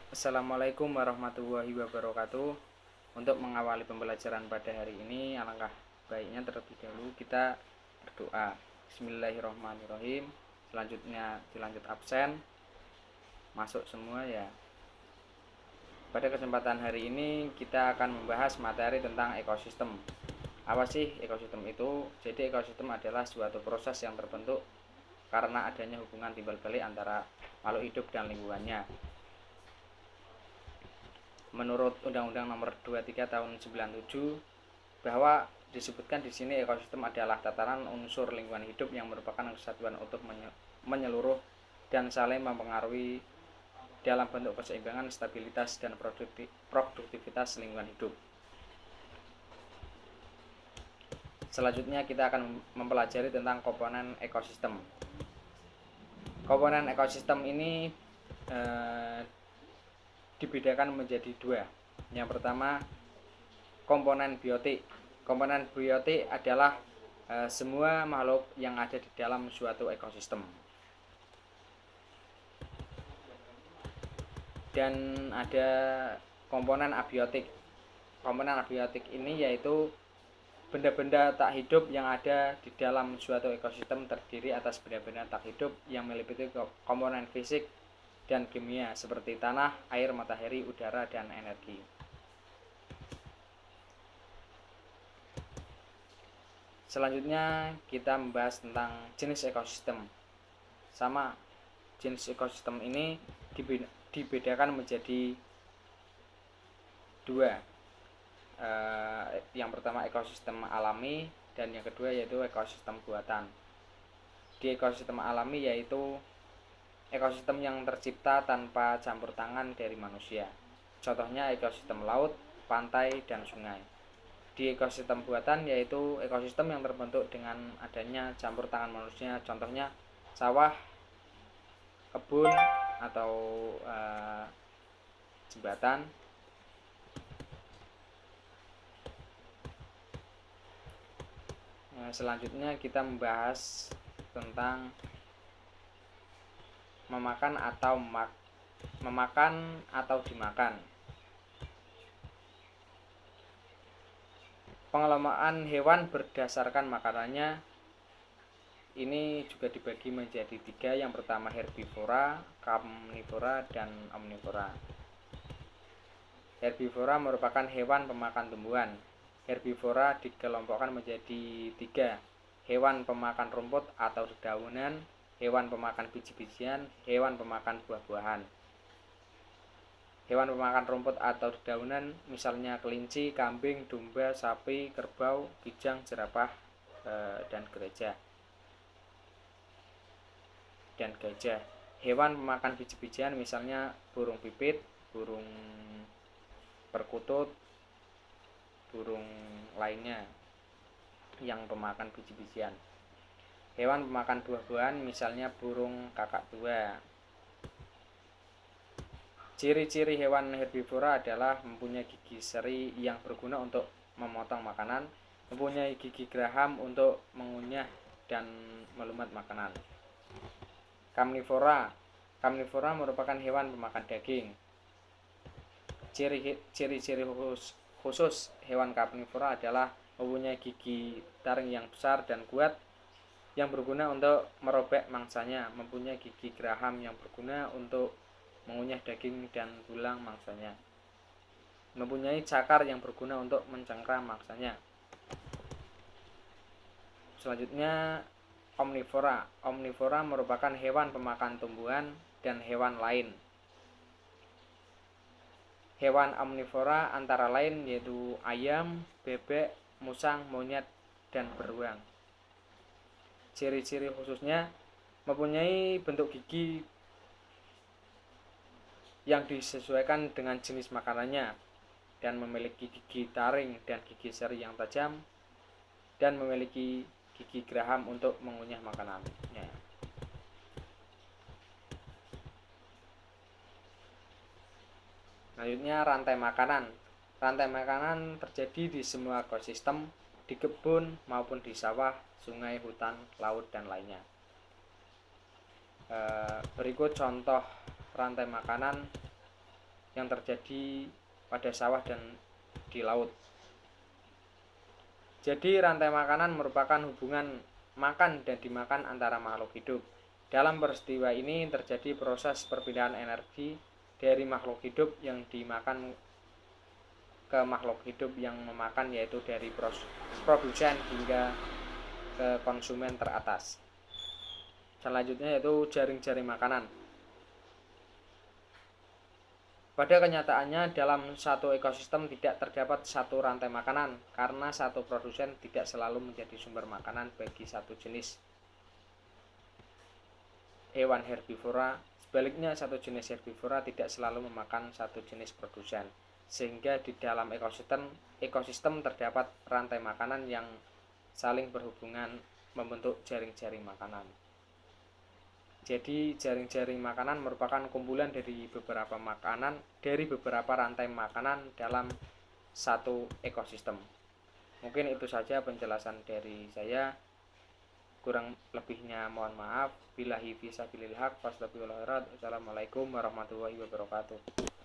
Assalamualaikum warahmatullahi wabarakatuh. Untuk mengawali pembelajaran pada hari ini, alangkah baiknya terlebih dahulu kita berdoa. Bismillahirrahmanirrahim. Selanjutnya dilanjut absen. Masuk semua ya. Pada kesempatan hari ini kita akan membahas materi tentang ekosistem. Apa sih ekosistem itu? Jadi ekosistem adalah suatu proses yang terbentuk karena adanya hubungan timbal balik antara makhluk hidup dan lingkungannya. Menurut Undang-Undang Nomor 23 Tahun 97 bahwa disebutkan di sini ekosistem adalah tataran unsur lingkungan hidup yang merupakan kesatuan utuh menyeluruh dan saling mempengaruhi dalam bentuk keseimbangan, stabilitas, dan produktivitas lingkungan hidup. Selanjutnya kita akan mempelajari tentang komponen ekosistem. Komponen ekosistem ini dibedakan menjadi dua. Yang pertama, komponen biotik. Komponen biotik adalah semua makhluk yang ada di dalam suatu ekosistem. Dan ada komponen abiotik. Komponen abiotik ini yaitu benda-benda tak hidup yang ada di dalam suatu ekosistem terdiri atas benda-benda tak hidup yang meliputi komponen fisik dan kimia seperti tanah, air, matahari, udara, dan energi. Selanjutnya kita membahas tentang jenis ekosistem. Sama, jenis ekosistem ini dibedakan menjadi dua. Yang pertama ekosistem alami dan yang kedua yaitu ekosistem buatan. Di ekosistem alami yaitu ekosistem yang tercipta tanpa campur tangan dari manusia. Contohnya ekosistem laut, pantai, dan sungai. Di ekosistem buatan yaitu ekosistem yang terbentuk dengan adanya campur tangan manusia. Contohnya sawah, kebun, atau jembatan. Selanjutnya kita membahas tentang memakan atau dimakan. Pengelolaan hewan berdasarkan makanannya ini juga dibagi menjadi tiga. Yang pertama herbivora, karnivora, dan omnivora. Herbivora merupakan hewan pemakan tumbuhan. Herbivora dikelompokkan menjadi tiga: hewan pemakan rumput atau dedaunan, hewan pemakan biji-bijian, hewan pemakan buah-buahan. Hewan pemakan rumput atau dedaunan misalnya kelinci, kambing, domba, sapi, kerbau, kijang, jerapah, dan gajah. Hewan pemakan biji-bijian misalnya burung pipit, burung perkutut, burung lainnya yang pemakan biji-bijian. Hewan pemakan buah-buahan misalnya burung kakak tua. Ciri-ciri hewan herbivora adalah mempunyai gigi seri yang berguna untuk memotong makanan, mempunyai gigi geraham untuk mengunyah dan melumat makanan. Karnivora merupakan hewan pemakan daging. Ciri-ciri khusus hewan karnivora adalah mempunyai gigi taring yang besar dan kuat yang berguna untuk merobek mangsanya, mempunyai gigi geraham yang berguna untuk mengunyah daging dan tulang mangsanya, mempunyai cakar yang berguna untuk mencengkram mangsanya. Selanjutnya omnivora. Omnivora merupakan hewan pemakan tumbuhan dan hewan lain. Hewan omnivora antara lain yaitu ayam, bebek, musang, monyet, dan beruang. Ciri-ciri khususnya mempunyai bentuk gigi yang disesuaikan dengan jenis makanannya dan memiliki gigi taring dan gigi seri yang tajam dan memiliki gigi geraham untuk mengunyah makanannya. Selanjutnya rantai makanan. Rantai makanan terjadi di semua ekosistem, di kebun maupun di sawah, sungai, hutan, laut, dan lainnya. Berikut contoh rantai makanan yang terjadi pada sawah dan di laut. Jadi rantai makanan merupakan hubungan makan dan dimakan antara makhluk hidup. Dalam peristiwa ini terjadi proses perpindahan energi dari makhluk hidup yang dimakan ke makhluk hidup yang memakan, yaitu dari produsen hingga ke konsumen teratas. Selanjutnya yaitu jaring-jaring makanan. Pada kenyataannya dalam satu ekosistem tidak terdapat satu rantai makanan karena satu produsen tidak selalu menjadi sumber makanan bagi satu jenis hewan herbivora. Sebaliknya satu jenis herbivora tidak selalu memakan satu jenis produsen, sehingga di dalam ekosistem terdapat rantai makanan yang saling berhubungan membentuk jaring-jaring makanan. Jadi jaring-jaring makanan merupakan kumpulan dari beberapa rantai makanan dalam satu ekosistem. Mungkin itu saja penjelasan dari saya. Kurang lebihnya mohon maaf. Billahi fisabilil haq. Wassalamualaikum warahmatullahi wabarakatuh.